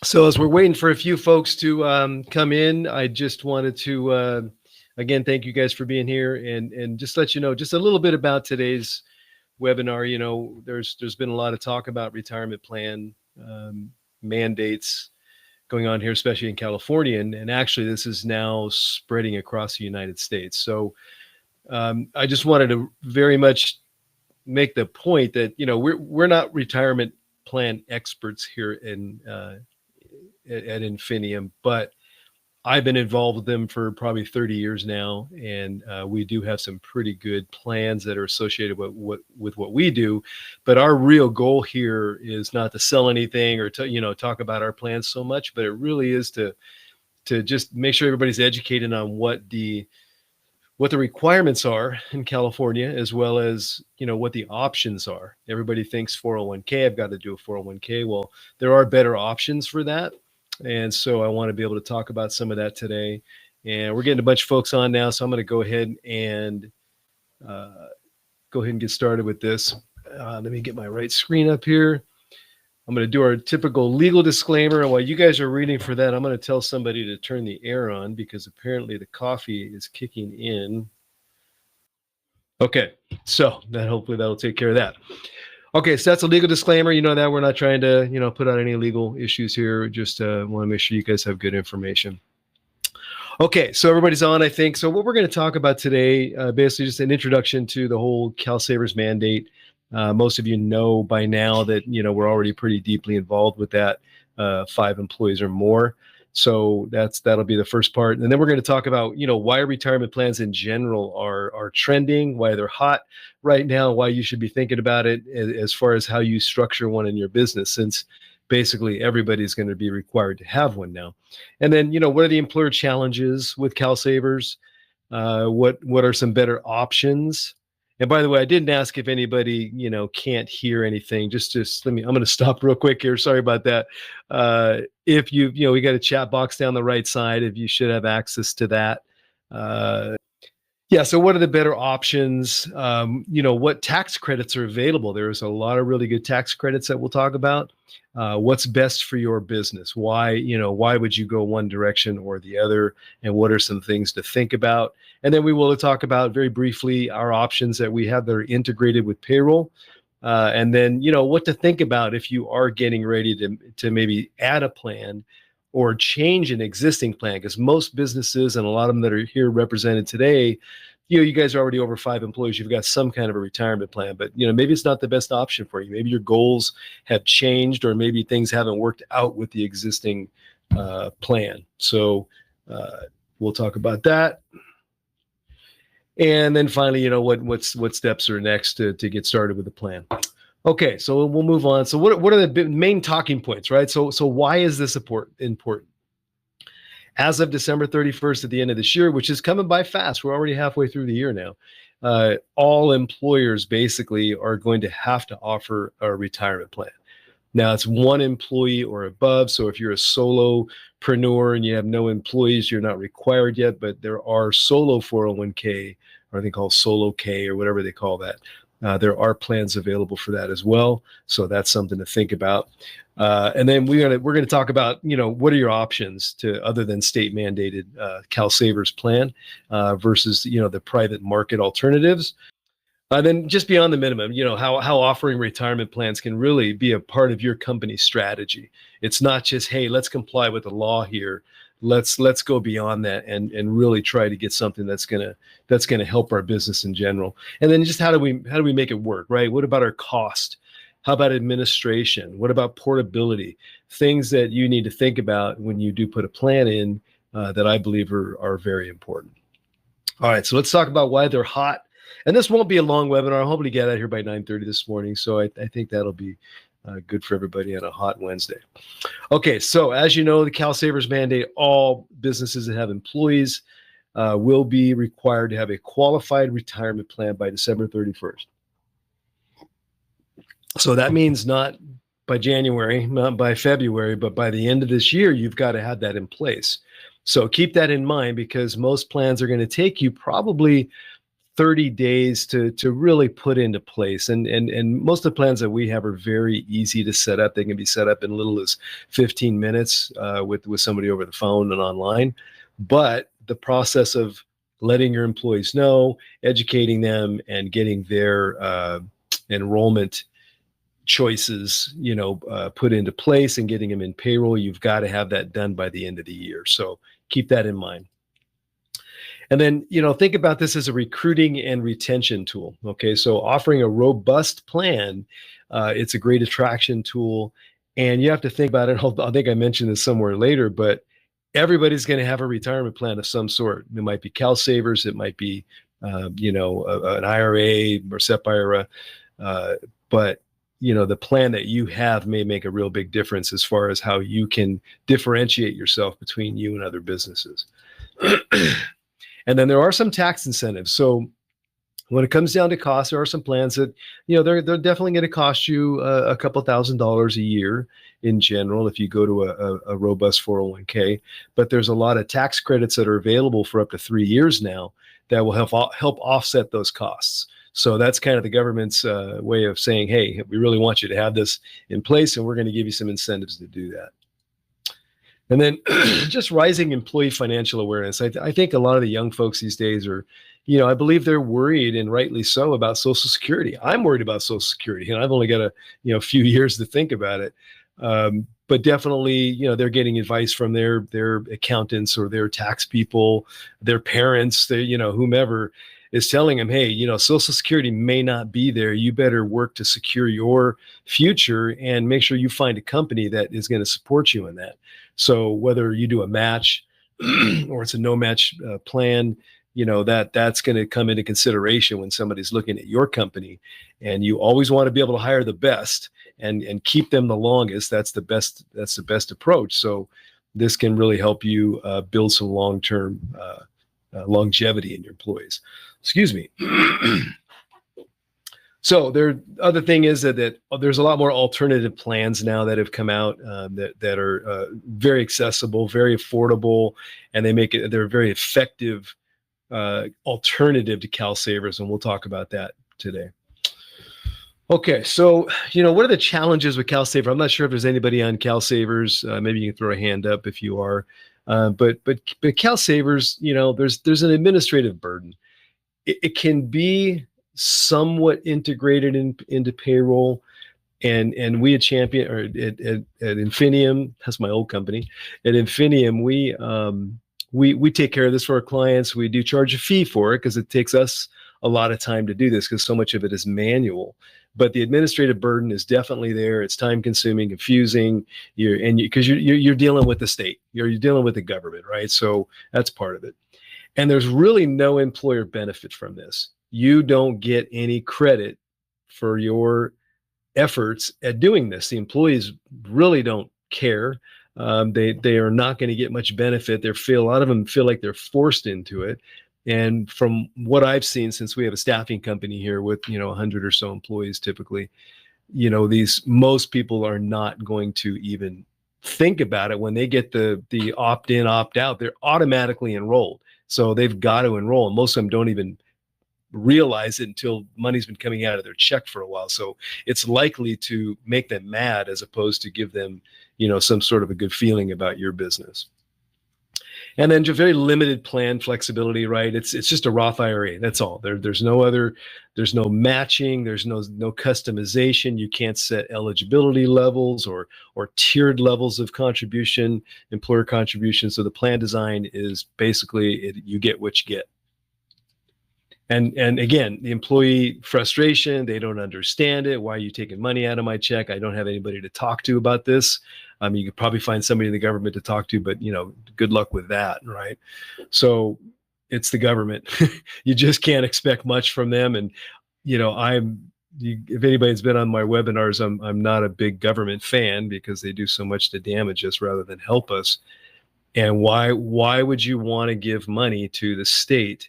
So as we're waiting for a few folks to come in, I just wanted to again thank you guys for being here and just let you know just a little bit about today's webinar. You know, there's been a lot of talk about retirement plan mandates going on here, especially in California, and actually this is now spreading across the United States. So I just wanted to very much make the point that we're not retirement plan experts here at Infinium, but I've been involved with them for probably 30 years now, and we do have some pretty good plans that are associated with what we do. But our real goal here is not to sell anything or to talk about our plans so much, but it really is to just make sure everybody's educated on what the requirements are in California, as well as what the options are. Everybody thinks 401k, I've got to do a 401k. Well, there are better options for that. And so I want to be able to talk about some of that today. And we're getting a bunch of folks on now, so I'm going to go ahead and get started with this. Let me get my right screen up here. I'm going to do our typical legal disclaimer. And while you guys are reading for that, I'm going to tell somebody to turn the air on because apparently the coffee is kicking in. Okay, so hopefully that'll take care of that. Okay, so that's a legal disclaimer. You know that we're not trying to, put out any legal issues here. Just want to make sure you guys have good information. Okay, so everybody's on, I think. So what we're going to talk about today, basically just an introduction to the whole CalSavers mandate. Most of you know by now that, we're already pretty deeply involved with that, 5 employees or more. So that'll be the first part. And then we're going to talk about, why retirement plans in general are trending, why they're hot right now, why you should be thinking about it as far as how you structure one in your business, since basically everybody's going to be required to have one now. And then, what are the employer challenges with CalSavers? What are some better options? And by the way, I didn't ask if anybody, can't hear anything. Just I'm going to stop real quick here. Sorry about that. If we got a chat box down the right side, if you should have access to that. Yeah. So what are the better options? What tax credits are available? There's a lot of really good tax credits that we'll talk about. What's best for your business? Why would you go one direction or the other? And what are some things to think about? And then we will talk about very briefly our options that we have that are integrated with Payroll. And then, what to think about if you are getting ready to maybe add a plan or change an existing plan, because most businesses and a lot of them that are here represented today, you guys are already over 5 employees. You've got some kind of a retirement plan, but maybe it's not the best option for you. Maybe your goals have changed, or maybe things haven't worked out with the existing plan. So we'll talk about that. And then finally, what steps are next to get started with the plan. Okay, so we'll move on. So what are the main talking points, right? So why is this important? As of December 31st at the end of this year, which is coming by fast, we're already halfway through the year now, all employers basically are going to have to offer a retirement plan. Now, it's 1 employee or above. So if you're a solopreneur and you have no employees, you're not required yet, but there are solo 401k, or I think called Solo K, or whatever they call that. There are plans available for that as well. So that's something to think about. And then we're going to talk about, what are your options other than state mandated CalSavers plan versus, the private market alternatives. Then just beyond the minimum, how offering retirement plans can really be a part of your company's strategy. It's not just, hey, let's comply with the law here. Let's go beyond that and really try to get something that's gonna help our business in general. And then just how do we make it work, right? What about our cost? How about administration? What about portability? Things that you need to think about when you do put a plan in that I believe are very important. All right, so let's talk about why they're hot. And this won't be a long webinar. I'm hoping to get out here by 9:30 this morning. So I think that'll be good for everybody on a hot Wednesday. Okay, so as you know, the CalSavers mandate, all businesses that have employees will be required to have a qualified retirement plan by December 31st. So that means not by January, not by February, but by the end of this year, you've got to have that in place. So keep that in mind, because most plans are going to take you probably 30 days to really put into place. And most of the plans that we have are very easy to set up. They can be set up in little as 15 minutes with somebody over the phone and online. But the process of letting your employees know, educating them, and getting their enrollment choices, put into place and getting them in payroll, you've got to have that done by the end of the year. So keep that in mind. And then, think about this as a recruiting and retention tool. Okay, so offering a robust plan, it's a great attraction tool. And you have to think about it. I think I mentioned this somewhere later, but everybody's going to have a retirement plan of some sort. It might be CalSavers, it might be, an IRA or SEP IRA, but the plan that you have may make a real big difference as far as how you can differentiate yourself between you and other businesses. And then there are some tax incentives. So when it comes down to costs, there are some plans that, they're definitely going to cost you a couple $1,000s a year in general if you go to a robust 401k. But there's a lot of tax credits that are available for up to 3 years now that will help offset those costs. So that's kind of the government's way of saying, hey, we really want you to have this in place, and we're going to give you some incentives to do that. And then just rising employee financial awareness. I think a lot of the young folks these days are, I believe they're worried, and rightly so, about Social Security. I'm worried about Social Security, and I've only got a few years to think about it. But definitely, they're getting advice from their accountants or their tax people, their parents, whomever is telling them, hey, Social Security may not be there. You better work to secure your future and make sure you find a company that is going to support you in that. So whether you do a match or it's a no match plan, that's going to come into consideration when somebody's looking at your company. And you always want to be able to hire the best and keep them the longest. That's the best approach. So this can really help you build some long-term longevity in your employees. Excuse me. So the other thing is that there's a lot more alternative plans now that have come out that are very accessible, very affordable, and they're very effective alternative to CalSavers, and we'll talk about that today. Okay, so what are the challenges with CalSavers? I'm not sure if there's anybody on CalSavers. Maybe you can throw a hand up if you are. But CalSavers, there's an administrative burden. It can be somewhat integrated into payroll, and we at Champion or at Infinium, that's my old company. At Infinium, we take care of this for our clients. We do charge a fee for it because it takes us a lot of time to do this because so much of it is manual. But the administrative burden is definitely there. It's time consuming, confusing. Because you're dealing with the state, you're dealing with the government, right? So that's part of it. And there's really no employer benefit from this. You don't get any credit for your efforts at doing this. The employees really don't care. They are not going to get much benefit. A lot of them feel like they're forced into it. And from what I've seen, since we have a staffing company here with 100 or so employees typically, most people are not going to even think about it. When they get the opt-in, opt-out, they're automatically enrolled. So they've got to enroll, and most of them don't even realize it until money's been coming out of their check for a while. So it's likely to make them mad as opposed to give them, some sort of a good feeling about your business. And then just very limited plan flexibility, right? It's just a Roth IRA. That's all. There's no matching. There's no customization. You can't set eligibility levels or tiered levels of contribution, employer contribution. So the plan design is basically you get what you get. And again, the employee frustration, they don't understand it. Why are you taking money out of my check? I don't have anybody to talk to about this. You could probably find somebody in the government to talk to, but good luck with that, right? So it's the government. You just can't expect much from them. And if anybody's been on my webinars, I'm not a big government fan because they do so much to damage us rather than help us. And why would you want to give money to the state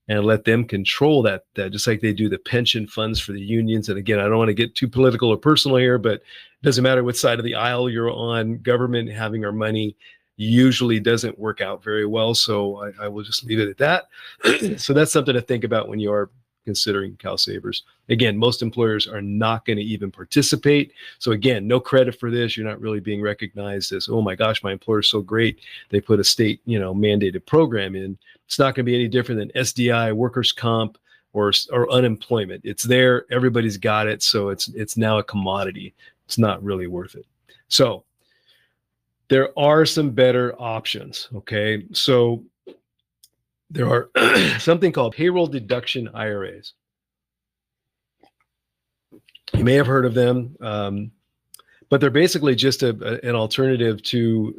and let them control that just like they do the pension funds for the unions? And again, I don't want to get too political or personal here, but it doesn't matter what side of the aisle you're on. Government having our money, usually doesn't work out very well. So I will just leave it at that. So that's something to think about when you are considering CalSavers. Again, most employers are not going to even participate. So again, no credit for this. You're not really being recognized as, oh my gosh, my employer is so great. They put a state, mandated program in. It's not going to be any different than SDI, workers' comp, or unemployment. It's there. Everybody's got it. So it's now a commodity. It's not really worth it. So there are some better options. Okay. So there are something called payroll deduction IRAs. You may have heard of them, but they're basically just an alternative to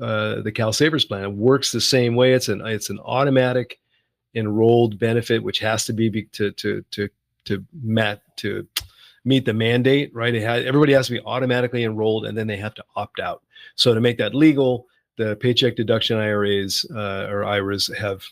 the CalSavers plan. It works the same way. It's an automatic enrolled benefit, which has to be to meet the mandate, right? Everybody has to be automatically enrolled, and then they have to opt out. So to make that legal, the paycheck deduction IRAs or IRAs have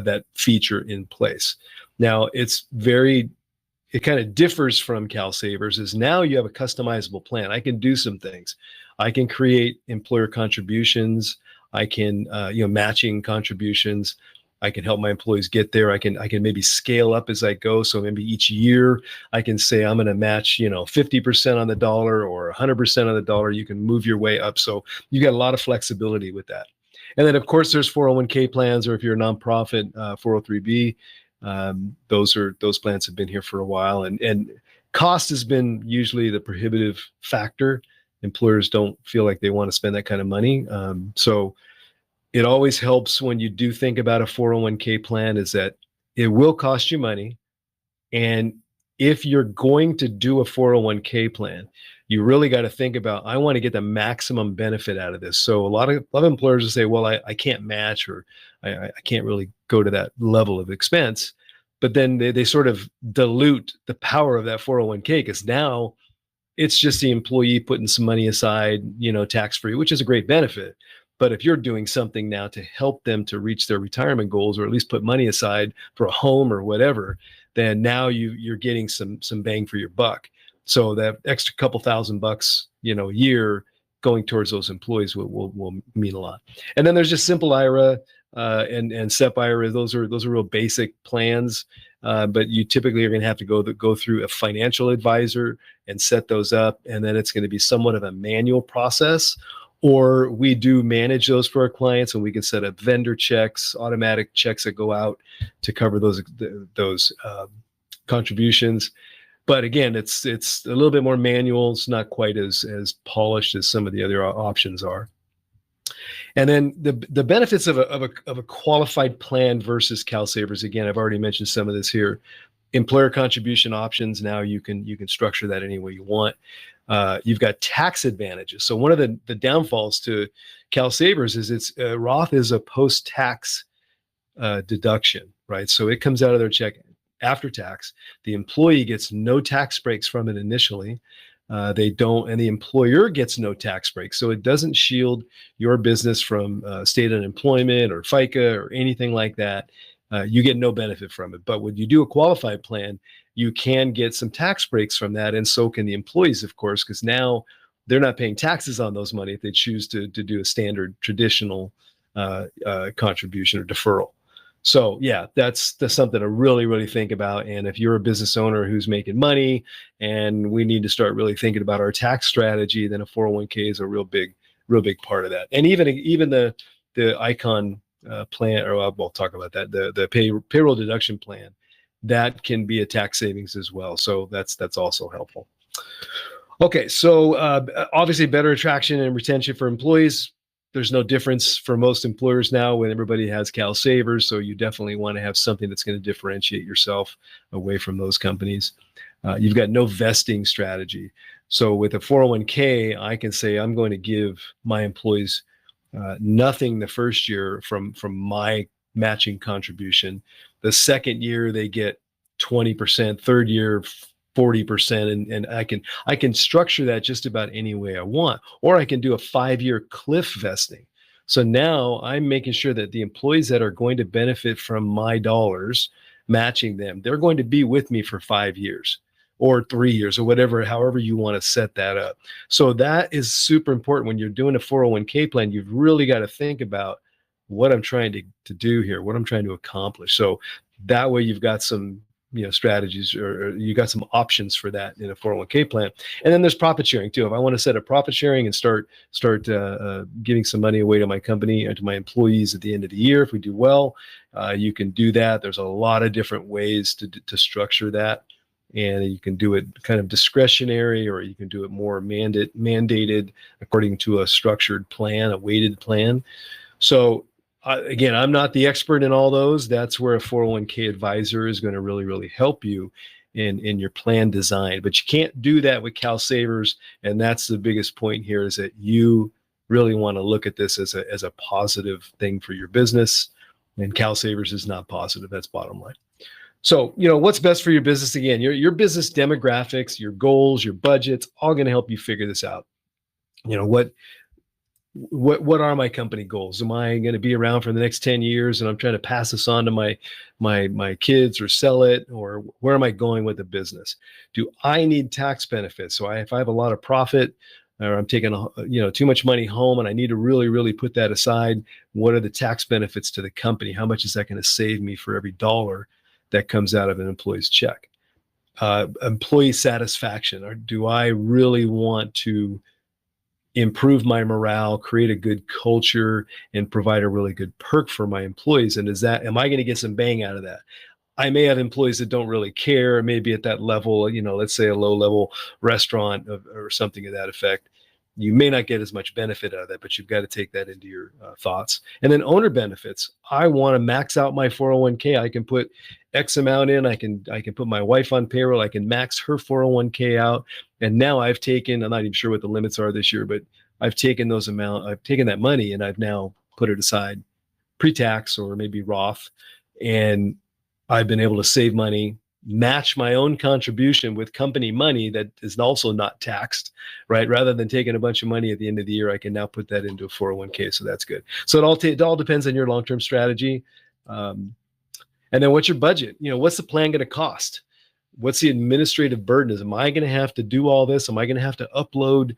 that feature in place. Now it kind of differs from CalSavers is now you have a customizable plan. I can do some things. I can create employer contributions. I can, matching contributions. I can help my employees get there. I can maybe scale up as I go. So maybe each year I can say I'm going to match, 50% on the dollar or 100% on the dollar. You can move your way up. So you got a lot of flexibility with that. And then, of course, there's 401k plans, or if you're a nonprofit, 403b. Those plans have been here for a while, and cost has been usually the prohibitive factor. Employers don't feel like they want to spend that kind of money. So it always helps when you do think about a 401k plan is that it will cost you money. And if you're going to do a 401k plan, you really got to think about, I want to get the maximum benefit out of this. So a lot of employers will say, well, I can't match, or I can't really go to that level of expense. But then they sort of dilute the power of that 401k, because now it's just the employee putting some money aside, tax-free, which is a great benefit. But if you're doing something now to help them to reach their retirement goals, or at least put money aside for a home or whatever, then now you're getting some bang for your buck. So that extra couple $1,000, a year going towards those employees will mean a lot. And then there's just simple IRA and SEP IRA. Those are real basic plans, but you typically are going to have to go through a financial advisor and set those up, and then it's going to be somewhat of a manual process. Or we do manage those for our clients, and we can set up vendor checks, automatic checks that go out to cover those contributions. But again, it's a little bit more manual. It's not quite as polished as some of the other options are. And then the benefits of a qualified plan versus CalSavers. Again, I've already mentioned some of this here. Employer contribution options. Now you can structure that any way you want. You've got tax advantages. So one of the downfalls to CalSavers is Roth is a post-tax deduction, right? So it comes out of their check after tax. The employee gets no tax breaks from it initially. They don't, and the employer gets no tax breaks. So it doesn't shield your business from state unemployment or FICA or anything like that. You get no benefit from it. But when you do a qualified plan, you can get some tax breaks from that, and so can the employees, of course, because now they're not paying taxes on those money if they choose to do a standard traditional contribution or deferral. So yeah, that's something to really, really think about. And if you're a business owner who's making money and we need to start really thinking about our tax strategy, then a 401k is a real big part of that. And even the Icon plan, or we'll talk about that, the payroll deduction plan, that can be a tax savings as well. So that's also helpful. Okay, so obviously better attraction and retention for employees. There's no difference for most employers now when everybody has CalSavers. So you definitely want to have something that's going to differentiate yourself away from those companies. You've got no vesting strategy. So with a 401k, I can say I'm going to give my employees nothing the first year from my matching contribution. The second year they get 20%, third year 40%, and I can structure that just about any way I want. Or I can do a 5-year cliff vesting. So now I'm making sure that the employees that are going to benefit from my dollars, matching them, they're going to be with me for 5 years. or 3 years or whatever, however you want to set that up. So that is super important when you're doing a 401k plan. You've really got to think about what I'm trying to do here, what I'm trying to accomplish. So that way you've got some strategies, or you got some options for that in a 401k plan. And then there's profit sharing too. If I want to set up profit sharing and start giving some money away to my company and to my employees at the end of the year, if we do well, you can do that. There's a lot of different ways to structure that. And you can do it kind of discretionary, or you can do it more mandated according to a structured plan, a weighted plan. So again, I'm not the expert in all those. That's where a 401k advisor is going to really, really help you in your plan design. But you can't do that with CalSavers. And that's the biggest point here, is that you really want to look at this as a positive thing for your business. And CalSavers is not positive. That's bottom line. So, what's best for your business? Again, your business demographics, your goals, your budgets, all going to help you figure this out. What are my company goals? Am I going to be around for the next 10 years and I'm trying to pass this on to my kids or sell it? Or where am I going with the business? Do I need tax benefits? So if I have a lot of profit, or I'm taking too much money home and I need to really, really put that aside, what are the tax benefits to the company? How much is that going to save me for every dollar that comes out of an employee's check? Employee satisfaction. Or do I really want to improve my morale, create a good culture, and provide a really good perk for my employees? And am I going to get some bang out of that? I may have employees that don't really care, maybe at that level, let's say a low level restaurant or something of that effect. You may not get as much benefit out of that, but you've got to take that into your thoughts. And then owner benefits. I want to max out my 401k. I can put X amount in. I can put my wife on payroll. I can max her 401k out. And now I'm not even sure what the limits are this year, but I've taken that money and I've now put it aside pre-tax or maybe Roth. And I've been able to save money, match my own contribution with company money that is also not taxed, right? Rather than taking a bunch of money at the end of the year, I can now put that into a 401k. So that's good. So it all depends on your long-term strategy. And then what's your budget? What's the plan going to cost? What's the administrative burden? Am I going to have to do all this? Am I going to have to upload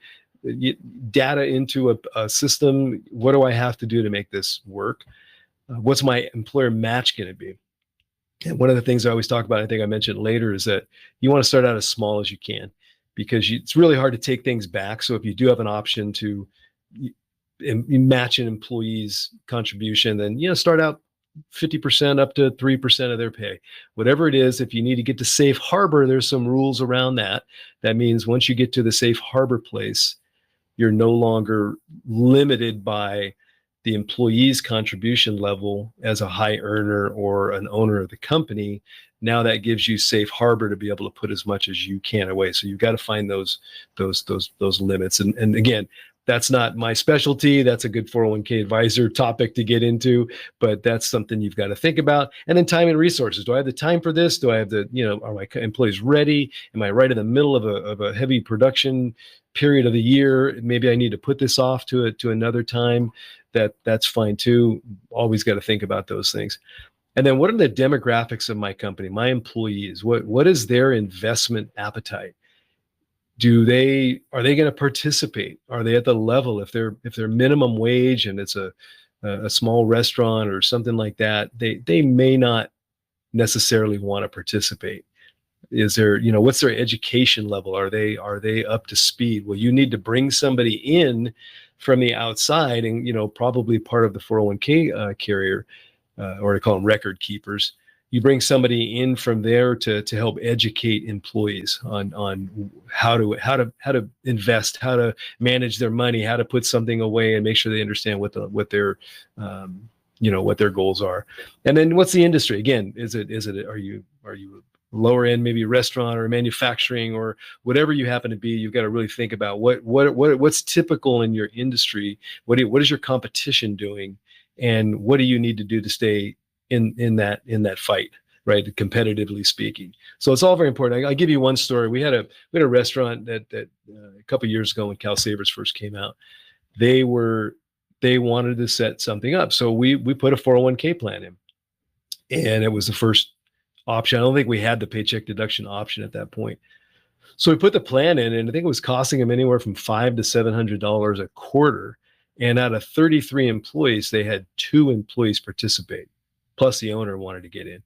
data into a system? What do I have to do to make this work? What's my employer match going to be? And one of the things I always talk about, I think I mentioned later, is that you want to start out as small as you can, because it's really hard to take things back. So if you do have an option to match an employee's contribution, then start out 50% up to 3% of their pay, whatever it is. If you need to get to safe harbor, there's some rules around that. That means once you get to the safe harbor place, you're no longer limited by the employee's contribution level as a high earner or an owner of the company. Now that gives you safe harbor to be able to put as much as you can away. So you've got to find those limits. And again, that's not my specialty. That's a good 401k advisor topic to get into, but that's something you've got to think about. And then time and resources. Do I have the time for this? Do I have are my employees ready? Am I right in the middle of a heavy production period of the year? Maybe I need to put this off to another time. That's fine too. Always got to think about those things. And then what are the demographics of my company, my employees? What is their investment appetite? Are they going to participate? Are they at the level? If they're minimum wage and it's a small restaurant or something like that, they may not necessarily want to participate. Is there, what's their education level? Are they up to speed? Well, you need to bring somebody in from the outside, and probably part of the 401k carrier, or I call them record keepers. You bring somebody in from there to help educate employees on how to invest, how to manage their money, how to put something away, and make sure they understand what their goals are. And then what's the industry? Again, are you lower end, maybe restaurant or manufacturing or whatever you happen to be? You've got to really think about what's typical in your industry. What is your competition doing, and what do you need to do to stay in that fight, right? Competitively speaking. So it's all very important. I'll give you one story. We had a restaurant that a couple of years ago when CalSavers first came out. They wanted to set something up, so we put a 401k plan in, and it was the first option. I don't think we had the paycheck deduction option at that point. So we put the plan in, and I think it was costing them anywhere from $500 to $700 a quarter. And out of 33 employees, they had 2 employees participate, plus the owner wanted to get in.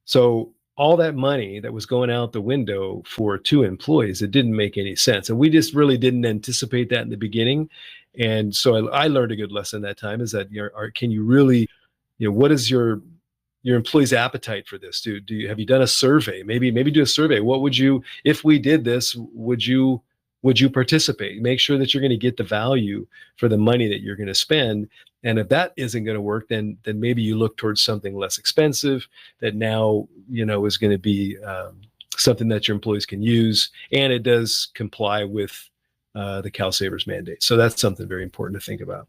So all that money that was going out the window for 2 employees, it didn't make any sense. And we just really didn't anticipate that in the beginning. And so I learned a good lesson that time, is that can you really, what is your employees' appetite for this? Have you done a survey? Maybe do a survey. What would you, if we did this, would you participate? Make sure that you're going to get the value for the money that you're going to spend. And if that isn't going to work, then maybe you look towards something less expensive that now is going to be something that your employees can use, and it does comply with the CalSavers mandate. So that's something very important to think about.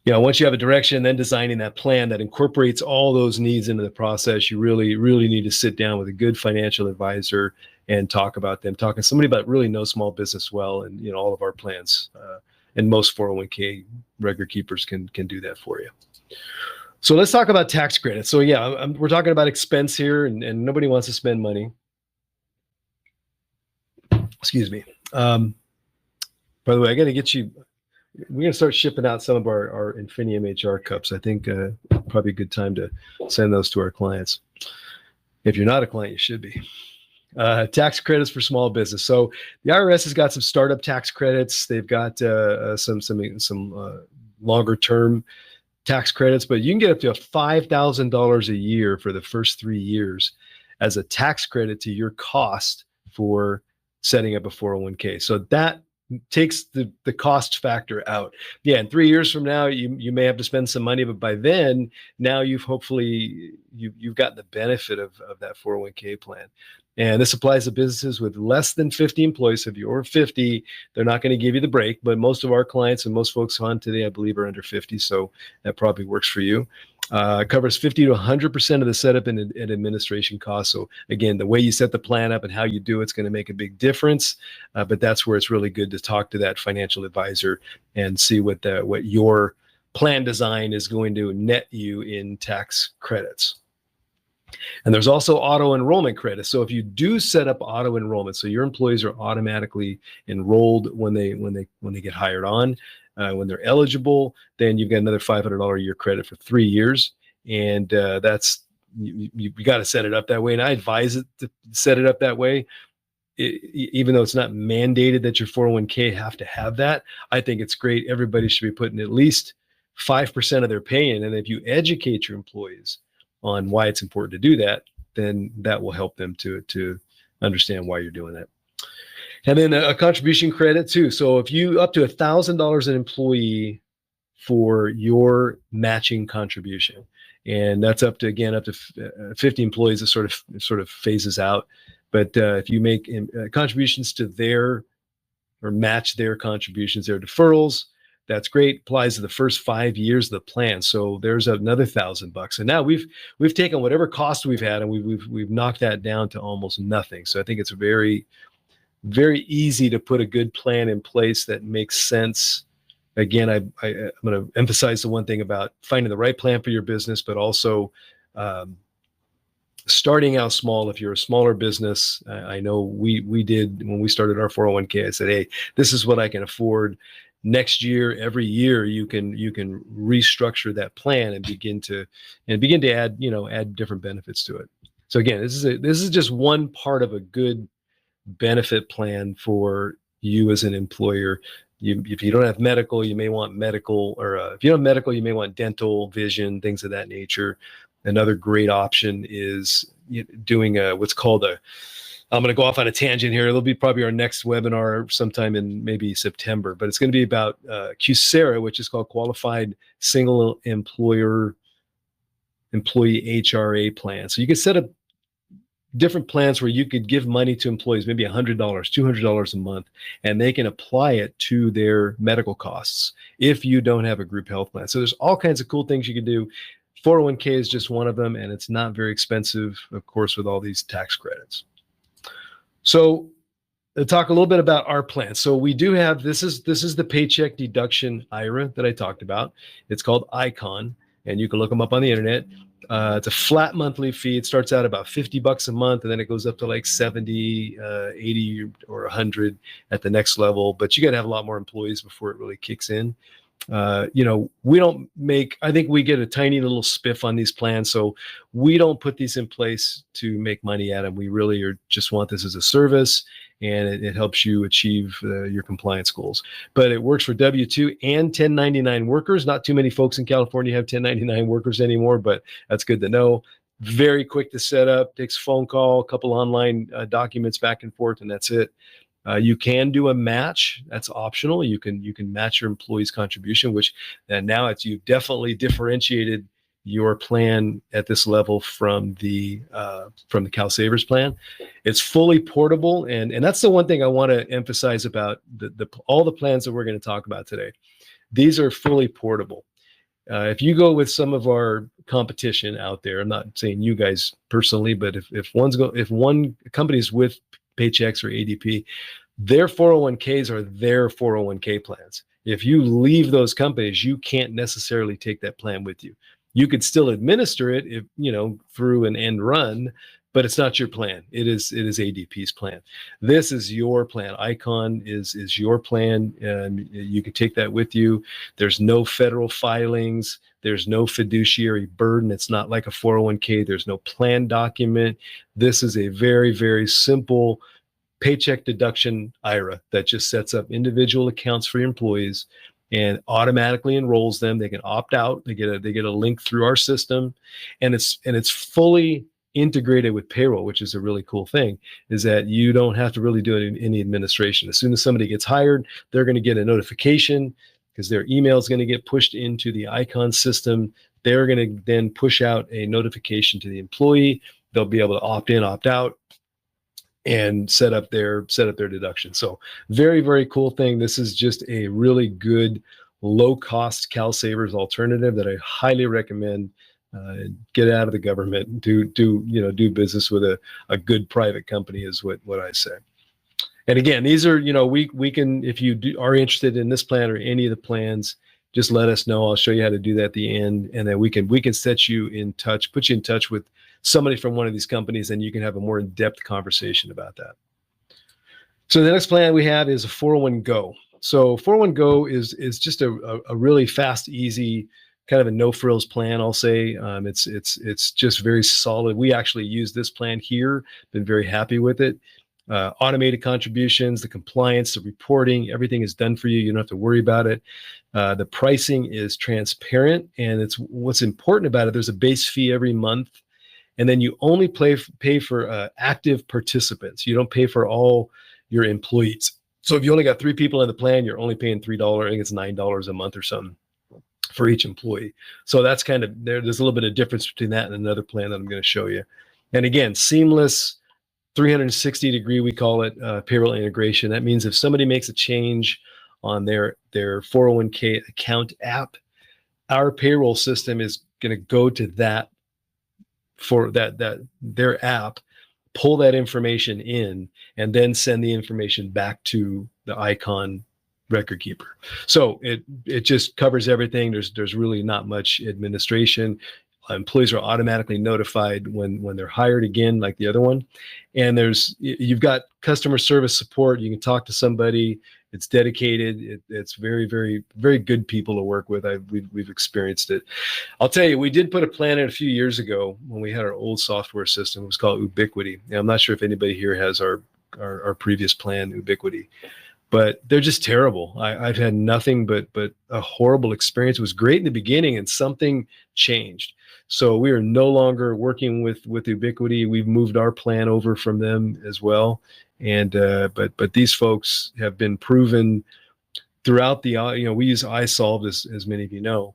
Once you have a direction, then designing that plan that incorporates all those needs into the process, you really need to sit down with a good financial advisor and talk about them. Talking to somebody about really knows small business well, and all of our plans. And most 401k record keepers can do that for you. So let's talk about tax credits. So we're talking about expense here, and nobody wants to spend money. Excuse me. By the way, I got to get you. We're going to start shipping out some of our Infinium HR cups. I think probably a good time to send those to our clients. If you're not a client, you should be. Tax credits for small business. So the IRS has got some startup tax credits. They've got some longer term tax credits, but you can get up to $5,000 a year for the first 3 years as a tax credit to your cost for setting up a 401k. So that takes the cost factor out. In 3 years from now, you may have to spend some money, but by then, now you've hopefully you've gotten the benefit of that 401k plan. And this applies to businesses with less than 50 employees. So if you're over 50, they're not going to give you the break, but most of our clients and most folks on today, I believe, are under 50. So that probably works for you. It covers 50 to 100% of the setup and administration costs. So again, the way you set the plan up and how you do it's going to make a big difference. But that's where it's really good to talk to that financial advisor and see what your plan design is going to net you in tax credits. And there's also auto enrollment credits. So if you do set up auto enrollment, so your employees are automatically enrolled when they get hired on, when they're eligible, then you've got another $500 a year credit for 3 years. And that's you got to set it up that way. And I advise it to set it up that way. Even though it's not mandated that your 401k have to have that, I think it's great. Everybody should be putting at least 5% of their pay in. And if you educate your employees on why it's important to do that, then that will help them to understand why you're doing that. And then a contribution credit too. So if you up to $1,000 an employee for your matching contribution, and that's up to 50 employees, it sort of phases out. But if you make contributions to their or match their contributions, their deferrals, that's great. Applies to the first 5 years of the plan. So there's another $1,000. And now we've taken whatever cost we've had and we've knocked that down to almost nothing. So I think it's very, very easy to put a good plan in place that makes sense. Again, I'm going to emphasize the one thing about finding the right plan for your business, but also starting out small. If you're a smaller business, I know we did when we started our 401k. I said, hey, this is what I can afford. Next year, every year, you can restructure that plan and begin to add different benefits to it. So again, this is just one part of a good benefit plan for you as an employer. If you don't have medical, you may want medical, or if you don't have medical, you may want dental, vision, things of that nature. Another great option is doing what's called I'm going to go off on a tangent here. It'll be probably our next webinar sometime in maybe September, but it's going to be about QSERA, which is called Qualified Single Employee HRA Plan. So you can set up different plans where you could give money to employees, maybe $100, $200 a month, and they can apply it to their medical costs if you don't have a group health plan. So there's all kinds of cool things you can do. 401k is just one of them, and it's not very expensive, of course, with all these tax credits. So to talk a little bit about our plan. So we do have, this is the paycheck deduction IRA that I talked about. It's called ICON. and you can look them up on the internet. It's a flat monthly fee. It starts out about $50 a month, and then it goes up to like 70, 80, or 100 at the next level. But you got to have a lot more employees before it really kicks in. We don't make, I think we get a tiny little spiff on these plans. So we don't put these in place to make money at them. We really just want this as a service, and it helps you achieve your compliance goals. But it works for W-2 and 1099 workers. Not too many folks in California have 1099 workers anymore, but that's good to know. Very quick to set up, takes a phone call, a couple online documents back and forth, and that's it. You can do a match. That's optional. You can match your employee's contribution, which now you've definitely differentiated your plan at this level from the CalSavers plan. It's fully portable, and that's the one thing I want to emphasize about all the plans that we're going to talk about today. These are fully portable. If you go with some of our competition out there, I'm not saying you guys personally, but if one company's with Paychex or ADP, their 401ks are their 401k plans. If you leave those companies, you can't necessarily take that plan with you. You could still administer it through an end run, but it's not your plan. It is ADP's plan. This is your plan. Icon is your plan, and you can take that with you. There's no federal filings. There's no fiduciary burden. It's not like a 401k. There's no plan document. This is a very, very simple paycheck deduction IRA that just sets up individual accounts for your employees and automatically enrolls them. They can opt out. They get a link through our system, and it's fully integrated with payroll, which is a really cool thing, is that you don't have to really do any administration. As soon as somebody gets hired, they're going to get a notification because their email is going to get pushed into the Icon system. They're going to then push out a notification to the employee. They'll be able to opt in, opt out, and set up their deduction. So very, very cool thing. This is just a really good low cost CalSavers alternative that I highly recommend. Get out of the government, do business with a good private company is what I say. And again, these are, we can, if you are interested in this plan or any of the plans, just let us know. I'll show you how to do that at the end. And then we can set you in touch, put you in touch with somebody from one of these companies, and you can have a more in-depth conversation about that. So the next plan we have is a 401go. So 401go is just a really fast, easy, kind of a no frills plan, I'll say. It's just very solid. We actually use this plan here, been very happy with it. Automated contributions, the compliance, the reporting, everything is done for you. You don't have to worry about it. The pricing is transparent, and it's what's important about it. There's a base fee every month, and then you only pay for active participants. You don't pay for all your employees. So if you only got 3 people in the plan, you're only paying $3. I think it's $9 a month or something for each employee. So that's kind of there's a little bit of difference between that and another plan that I'm going to show you. And again, seamless 360-degree, we call it, payroll integration. That means if somebody makes a change on their 401k account app, our payroll system is going to go to that for their app, pull that information in, and then send the information back to the Icon record keeper. So it just covers everything. There's really not much administration. Employees are automatically notified when they're hired again, like the other one. And you've got customer service support. You can talk to somebody. It's dedicated. It's very, very, very good people to work with. We've experienced it. I'll tell you, we did put a plan in a few years ago when we had our old software system. It was called Ubiquity. Now, I'm not sure if anybody here has our previous plan, Ubiquity, but they're just terrible. I've had nothing but a horrible experience. It was great in the beginning, and something changed. So we are no longer working with Ubiquity. We've moved our plan over from them as well. And but these folks have been proven throughout the we use iSolved, as many of you know,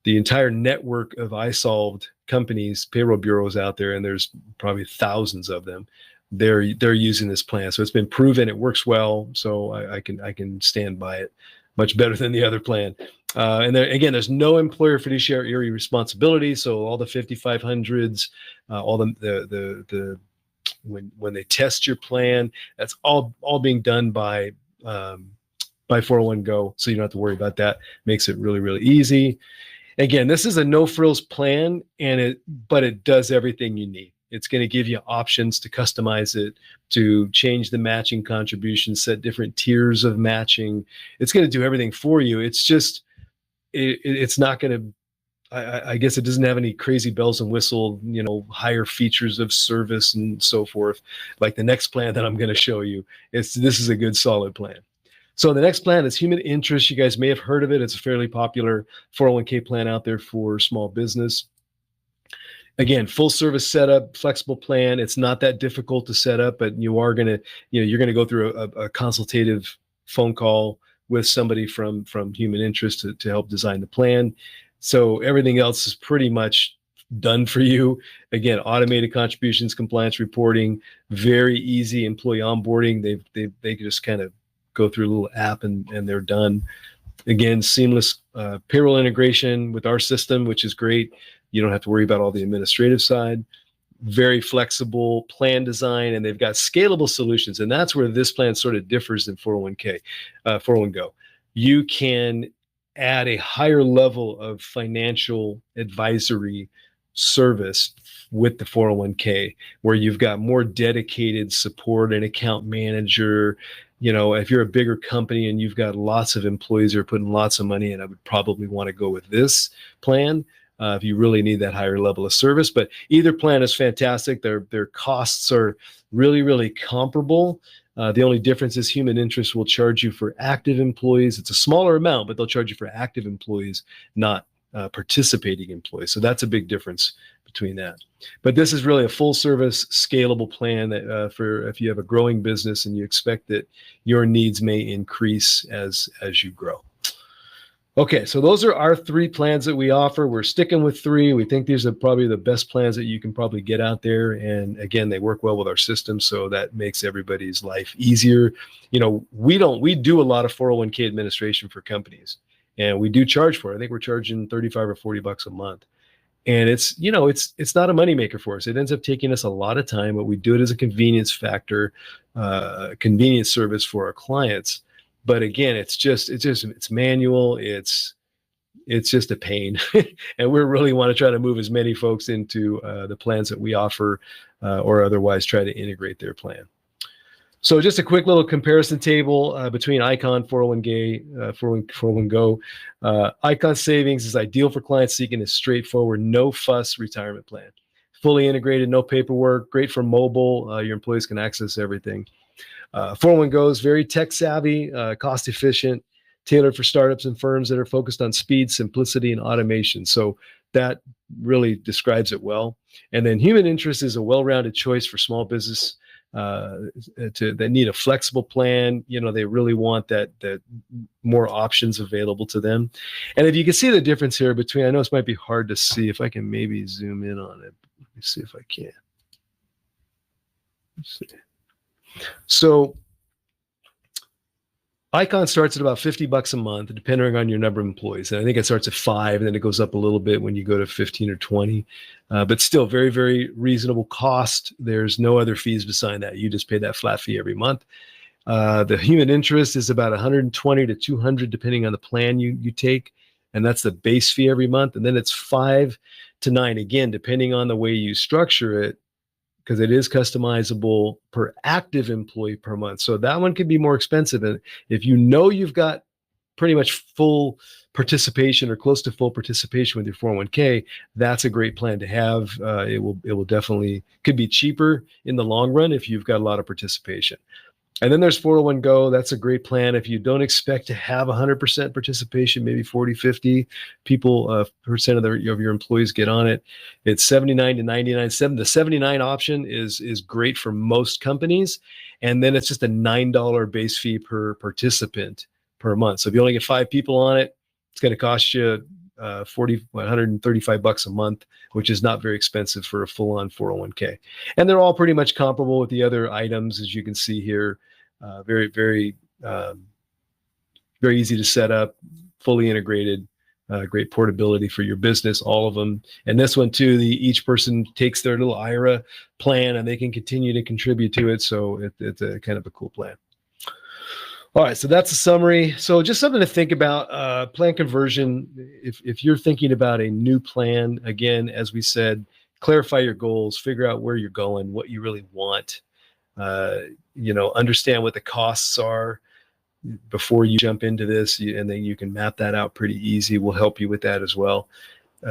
the entire network of iSolved companies, payroll bureaus out there, and there's probably thousands of them. They're using this plan, so it's been proven it works well. So I can stand by it much better than the other plan. And there, again, there's no employer fiduciary responsibility. So all the 5500s, all the when they test your plan, that's all being done by 401go. So you don't have to worry about that. Makes it really, really easy. Again, this is a no frills plan, but it does everything you need. It's going to give you options to customize it, to change the matching contributions, set different tiers of matching. It's going to do everything for you. It's just, it's not going to, I guess it doesn't have any crazy bells and whistle, higher features of service and so forth. Like the next plan that I'm going to show you, this is a good solid plan. So the next plan is Human Interest. You guys may have heard of it. It's a fairly popular 401k plan out there for small business. Again, full service setup, flexible plan. It's not that difficult to set up, but you're going to go through a consultative phone call with somebody from Human Interest to help design the plan. So everything else is pretty much done for you. Again, automated contributions, compliance reporting, very easy employee onboarding. They just kind of go through a little app and they're done. Again, seamless payroll integration with our system, which is great. You don't have to worry about all the administrative side. Very flexible plan design, and they've got scalable solutions. And that's where this plan sort of differs than 401k, 401go. You can add a higher level of financial advisory service with the 401k, where you've got more dedicated support, an account manager. If you're a bigger company and you've got lots of employees who are putting lots of money in, I would probably want to go with this plan if you really need that higher level of service. But either plan is fantastic. Their costs are really, really comparable. The only difference is Human Interest will charge you for active employees. It's a smaller amount, but they'll charge you for active employees, not participating employees. So that's a big difference between that. But this is really a full service scalable plan that for if you have a growing business and you expect that your needs may increase as you grow. Okay, so those are our 3 plans that we offer. We're sticking with 3. We think these are probably the best plans that you can probably get out there. And again, they work well with our system, so that makes everybody's life easier. We do a lot of 401k administration for companies, and we do charge for it. I think we're charging $35 or $40 a month. And it's not a moneymaker for us. It ends up taking us a lot of time, but we do it as a convenience factor, convenience service for our clients. But again, it's manual. It's just a pain. And we really want to try to move as many folks into the plans that we offer or otherwise try to integrate their plan. So just a quick little comparison table between Icon 401go. Icon Savings is ideal for clients seeking a straightforward, no fuss retirement plan. Fully integrated, no paperwork, great for mobile. Your employees can access everything. 401go is very tech savvy, cost efficient, tailored for startups and firms that are focused on speed, simplicity, and automation. So that really describes it well. And then Human Interest is a well-rounded choice for small business that need a flexible plan. They really want that more options available to them. And if you can see the difference here between, I know this might be hard to see, if I can maybe zoom in on it. Let me see if I can. Let's see. So Icon starts at about $50 a month, depending on your number of employees. And I think it starts at 5, and then it goes up a little bit when you go to 15 or 20. But still very, very reasonable cost. There's no other fees beside that. You just pay that flat fee every month. The Human Interest is about $120 to $200, depending on the plan you take. And that's the base fee every month. And then it's $5 to $9, again, depending on the way you structure it, because it is customizable per active employee per month. So that one could be more expensive. And if you've got pretty much full participation or close to full participation with your 401k, that's a great plan to have. It will definitely, could be cheaper in the long run if you've got a lot of participation. And then there's 401go. That's a great plan. If you don't expect to have 100% participation, maybe 40, 50 percent of your employees get on it. It's $79 to $99. The 79 option is great for most companies. And then it's just a $9 base fee per participant per month. So if you only get 5 people on it, it's going to cost you $135 a month, which is not very expensive for a full-on 401k. And they're all pretty much comparable with the other items, as you can see here. Very, very, very easy to set up, fully integrated, great portability for your business, all of them. And this one too, each person takes their little IRA plan and they can continue to contribute to it. So it's a kind of a cool plan. All right, so that's a summary. So just something to think about. Plan conversion. If you're thinking about a new plan, again, as we said, clarify your goals, figure out where you're going, what you really want. Uh, understand what the costs are before you jump into this, and then you can map that out pretty easy. We'll help you with that as well.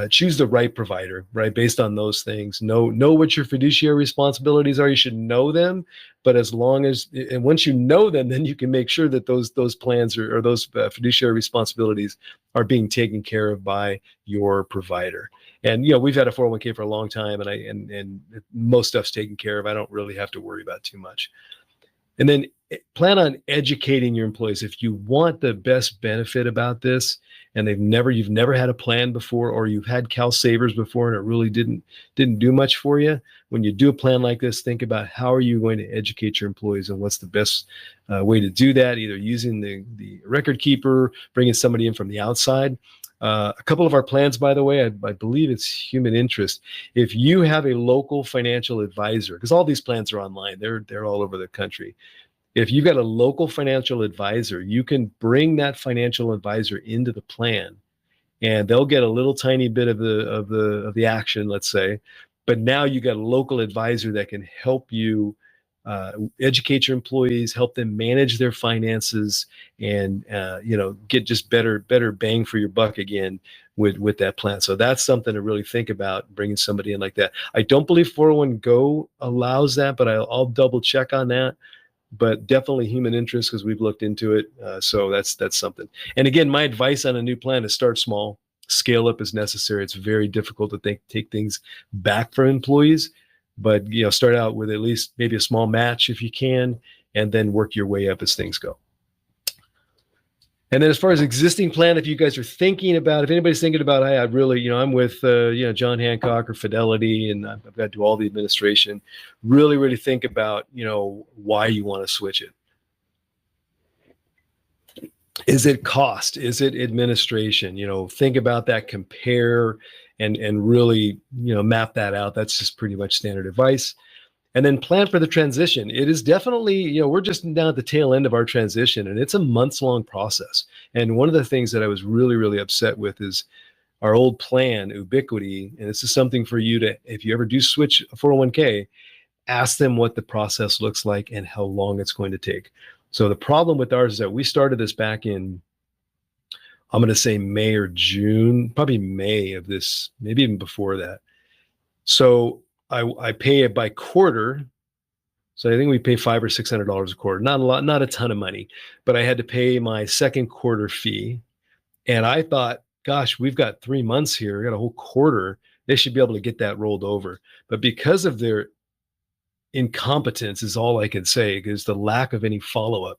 Choose the right provider, right? Based on those things, know what your fiduciary responsibilities are. You should know them, but and once you know them, then you can make sure that those plans or those fiduciary responsibilities are being taken care of by your provider. And we've had a 401k for a long time, and most stuff's taken care of. I don't really have to worry about too much. And then plan on educating your employees. If you want the best benefit about this, and you've never had a plan before, or you've had CalSavers before and it really didn't do much for you, when you do a plan like this, think about how are you going to educate your employees and what's the best way to do that, either using the record keeper, bringing somebody in from the outside. A couple of our plans, by the way, I believe it's human interest. If you have a local financial advisor, because all these plans are online, they're all over the country. If you've got a local financial advisor, you can bring that financial advisor into the plan, and they'll get a little tiny bit of the action, let's say. But now you got a local advisor that can help you educate your employees, help them manage their finances, and get just better bang for your buck again with that plan. So that's something to really think about, bringing somebody in like that. I don't believe 401go allows that, but I'll double check on that. But definitely human interest, because we've looked into it. So that's something. And again, my advice on a new plan is start small, scale up as necessary. It's very difficult to take things back from employees, but start out with at least maybe a small match if you can, and then work your way up as things go. And then as far as existing plan, if you guys are thinking about, if anybody's thinking about, hey, I really, I'm with, John Hancock or Fidelity, and I've got to do all the administration, really think about, why you want to switch it. Is it cost? Is it administration? Think about that, compare, and really, map that out. That's just pretty much standard advice. And then plan for the transition. It is definitely, we're just down at the tail end of our transition, and it's a months-long process. And one of the things that I was really upset with is our old plan, Ubiquity. And this is something for you to, if you ever do switch a 401k, ask them what the process looks like and how long it's going to take. So the problem with ours is that we started this back in, I'm going to say May or June, probably May of this, maybe even before that. So I pay it by quarter. So I think we pay $500 or $600 a quarter. Not a lot, not a ton of money, but I had to pay my second quarter fee. And I thought, gosh, we've got 3 months here. We got a whole quarter. They should be able to get that rolled over. But because of their incompetence is all I can say, because the lack of any follow-up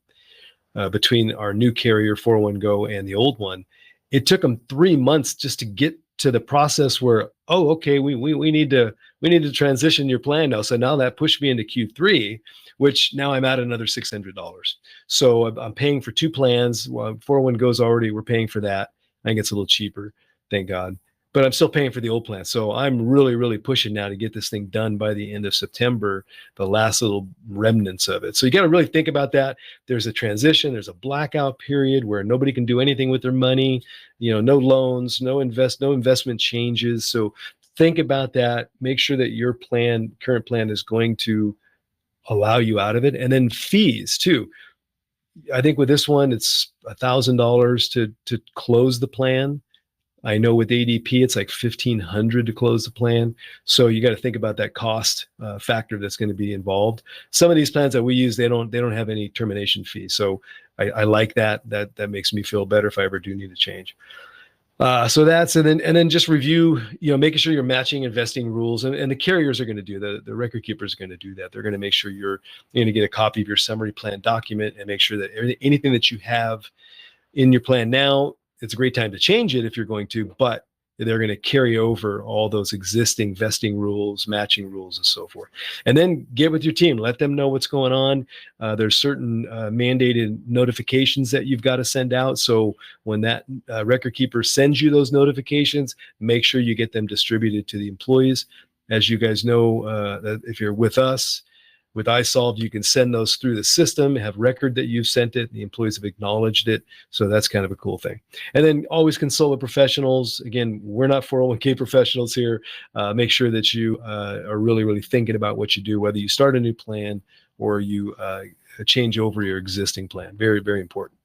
between our new carrier 401go and the old one, it took them 3 months just to get to the process where, oh, okay, we need to transition your plan now. So now that pushed me into Q3, which now I'm at another $600. So I'm paying for 2 plans. Well, 401go's already, we're paying for that. I think it's a little cheaper, thank God. But I'm still paying for the old plan. So I'm really pushing now to get this thing done by the end of September, the last little remnants of it. So you got to really think about that. There's a transition, there's a blackout period where nobody can do anything with their money, no loans, no investment changes. So think about that. Make sure that your current plan is going to allow you out of it. And then fees too. I think with this one, it's $1,000 to close the plan. I know with ADP, it's like $1,500 to close the plan. So you got to think about that cost factor that's going to be involved. Some of these plans that we use, they don't have any termination fee. So I like that. That makes me feel better if I ever do need to change. So that's, and then just review, making sure you're matching investing rules, and the carriers are going to do that. The record keepers are going to do that. They're going to make sure you're going to get a copy of your summary plan document and make sure that anything that you have in your plan now, it's a great time to change it if you're going to, but they're going to carry over all those existing vesting rules, matching rules, and so forth. And then get with your team. Let them know what's going on. There's certain mandated notifications that you've got to send out. So when that record keeper sends you those notifications, make sure you get them distributed to the employees. As you guys know, that if you're with us, With iSolved, you can send those through the system, have record that you've sent it, and the employees have acknowledged it. So that's kind of a cool thing. And then always consult with professionals. Again, we're not 401k professionals here. Make sure that you are really, really thinking about what you do, whether you start a new plan or you change over your existing plan. Very, very important.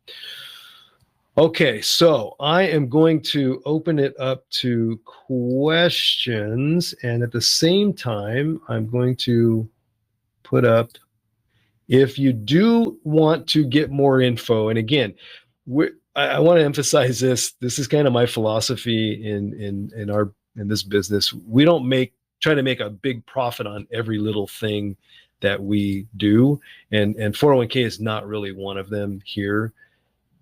Okay, so I am going to open it up to questions, and at the same time, I'm going to put up, if you do want to get more info, and again, I want to emphasize this. This is kind of my philosophy in this business. We don't try to make a big profit on every little thing that we do, and 401k is not really one of them here.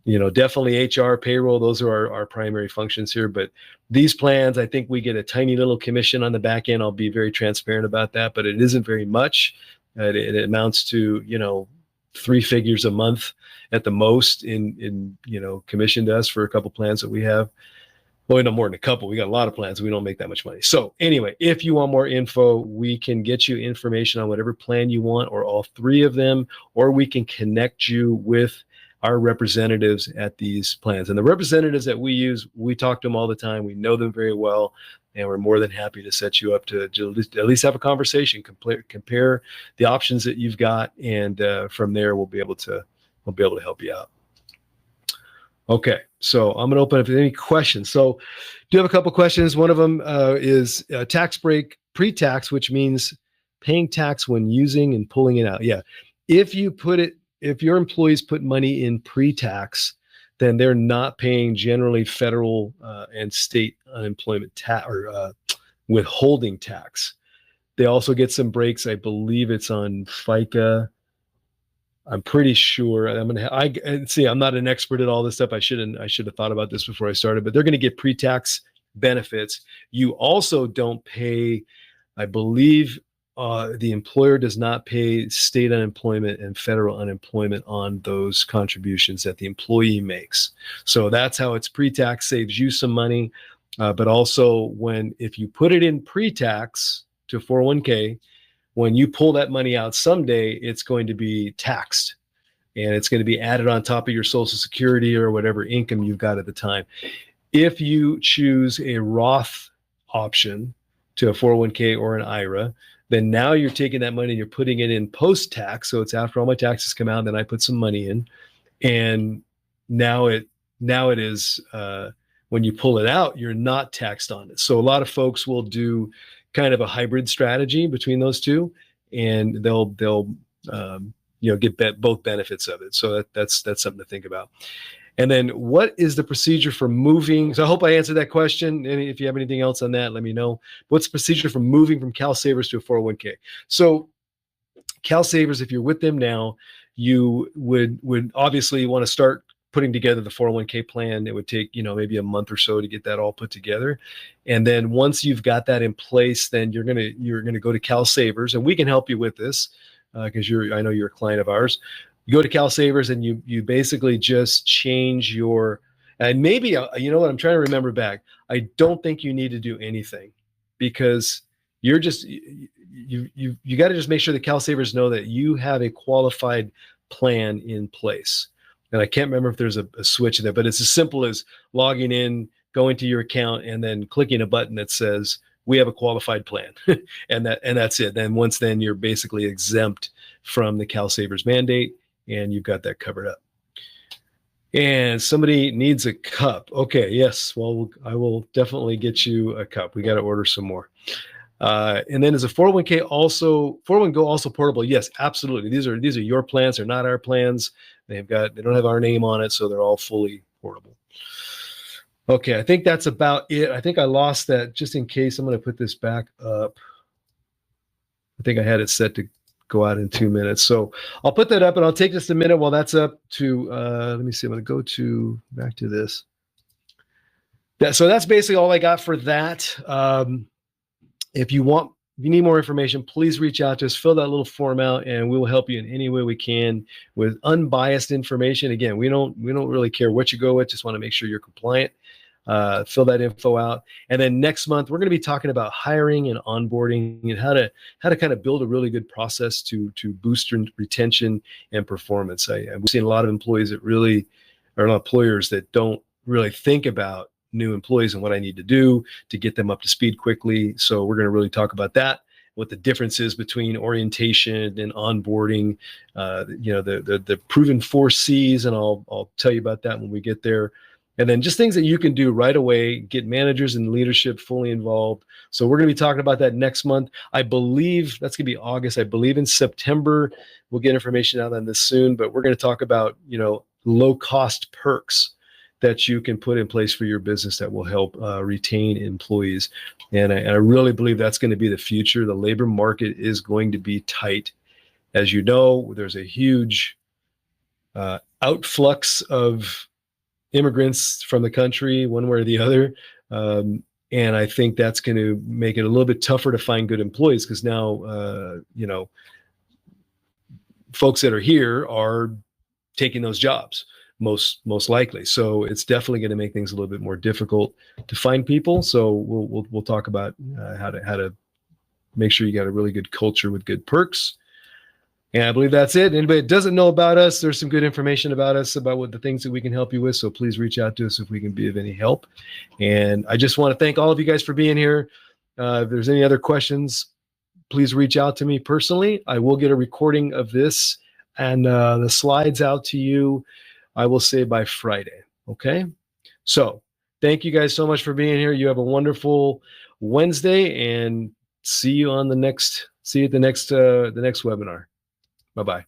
Definitely HR, payroll, those are our primary functions here. But these plans, I think we get a tiny little commission on the back end. I'll be very transparent about that, but it isn't very much. It amounts to, 3 figures a month at the most in commission to us for a couple plans that we have. Well, no more than a couple. We got a lot of plans. We don't make that much money. So anyway, if you want more info, we can get you information on whatever plan you want, or all 3 of them, or we can connect you with our representatives at these plans. And the representatives that we use, we talk to them all the time. We know them very well, and we're more than happy to set you up to at least have a conversation, compare the options that you've got, and from there we'll be able to help you out. Okay, so I'm going to open up any questions. So, do you have a couple questions? One of them is tax break pre-tax, which means paying tax when using and pulling it out. Yeah, if your employees put money in pre-tax, then they're not paying generally federal and state unemployment tax or withholding tax. They also get some breaks. I believe it's on FICA. I'm pretty sure. I'm not an expert at all this stuff. I should have thought about this before I started, but they're going to get pre-tax benefits. You also don't pay, I believe, the employer does not pay state unemployment and federal unemployment on those contributions that the employee makes. So that's how it's pre-tax, saves you some money. But also if you put it in pre-tax to 401k, when you pull that money out someday, it's going to be taxed, and it's going to be added on top of your Social Security or whatever income you've got at the time. If you choose a Roth option to a 401k or an IRA, then now you're taking that money and you're putting it in post-tax. So it's after all my taxes come out, then I put some money in, and now it is when you pull it out, you're not taxed on it. So a lot of folks will do kind of a hybrid strategy between those two, and they'll get both benefits of it. So that's something to think about. And then, what is the procedure for moving? So I hope I answered that question. And if you have anything else on that, let me know. What's the procedure for moving from CalSavers to a 401k? So CalSavers, if you're with them now, you would obviously want to start putting together the 401k plan. It would take, maybe a month or so to get that all put together. And then once you've got that in place, then you're going to go to CalSavers, and we can help you with this because I know you're a client of ours. You go to CalSavers and you basically just change and maybe, you know what, I'm trying to remember back. I don't think you need to do anything, because you're just, you got to just make sure that CalSavers know that you have a qualified plan in place. And I can't remember if there's a switch in there, but it's as simple as logging in, going to your account, and then clicking a button that says, we have a qualified plan. and that's it. Then you're basically exempt from the CalSavers mandate, and you've got that covered up. And somebody needs a cup. Okay, yes. Well, I will definitely get you a cup. We got to order some more. And then is a 401k also 401go also portable? Yes, absolutely. These are your plans. They're not our plans. They don't have our name on it, so they're all fully portable. Okay, I think that's about it. I think I lost that. Just in case, I'm going to put this back up. I think I had it set to go out in 2 minutes. So I'll put that up, and I'll take just a minute while that's up to, let me see, I'm going to go back to this. So that's basically all I got for that. If you need more information, please reach out to us, fill that little form out, and we will help you in any way we can with unbiased information. Again, we don't really care what you go with, just want to make sure you're compliant. fill that info out. And then next month, we're going to be talking about hiring and onboarding and how to kind of build a really good process to boost retention and performance. I've seen a lot of employees that really, or a lot of employers that don't really think about new employees and what I need to do to get them up to speed quickly. So we're going to really talk about that, what the difference is between orientation and onboarding, the proven 4 C's, and I'll tell you about that when we get there. And then just things that you can do right away, get managers and leadership fully involved. So we're going to be talking about that next month. I believe that's going to be August. I believe in September, we'll get information out on this soon, but we're going to talk about, low cost perks that you can put in place for your business that will help retain employees. And I really believe that's going to be the future. The labor market is going to be tight. As you know, there's a huge outflux of immigrants from the country, one way or the other. And I think that's going to make it a little bit tougher to find good employees because now, folks that are here are taking those jobs most likely. So it's definitely going to make things a little bit more difficult to find people. So we'll talk about how to make sure you got a really good culture with good perks. And I believe that's it. Anybody that doesn't know about us, there's some good information about us, about what the things that we can help you with. So please reach out to us if we can be of any help. And I just want to thank all of you guys for being here. If there's any other questions, please reach out to me personally. I will get a recording of this and the slides out to you, I will say, by Friday. Okay? So thank you guys so much for being here. You have a wonderful Wednesday, and see you at the next webinar. Bye-bye.